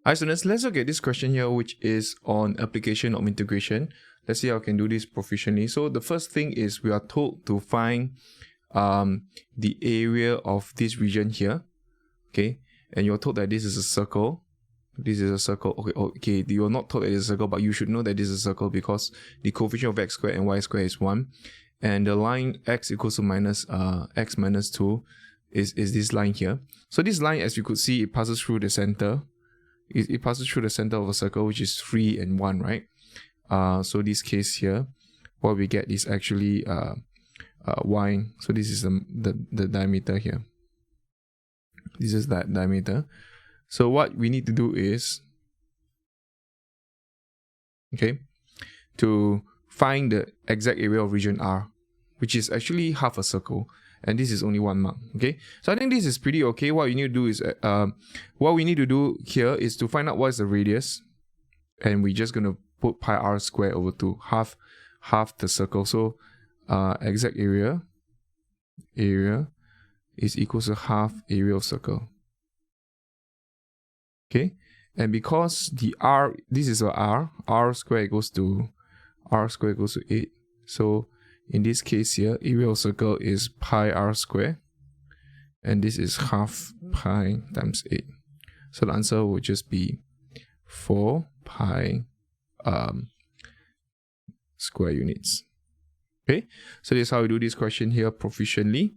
Hi students, let's look at this question here, which is on application of integration. Let's see how I can do this proficiently. So the first thing is we are told to find the area of this region here, okay? And you're told that this is a circle. This is a circle. Okay, you're not told that it's a circle, but you should know that this is a circle because the coefficient of x squared and y squared is 1. And the line x equals to minus x minus 2 is this line here. So this line, as you could see, it passes through the center. It passes through the center of a circle, which is 3 and 1, right? So this case here, what we get is actually y. So this is the diameter here. This is that diameter. So what we need to do is, okay, to find the exact area of region R, which is actually half a circle. And this is only 1 mark, okay? So I think this is pretty okay. What you need to do is, what we need to do here is to find out what is the radius. And we're just going to put pi r squared over 2, half the circle. So exact area is equal to half area of circle. Okay? And because the r, this is a r squared equals to 8. So in this case here, area of circle is pi r squared, and this is half pi times 8. So the answer would just be 4 pi square units. Okay, so this is how we do this question here proficiently.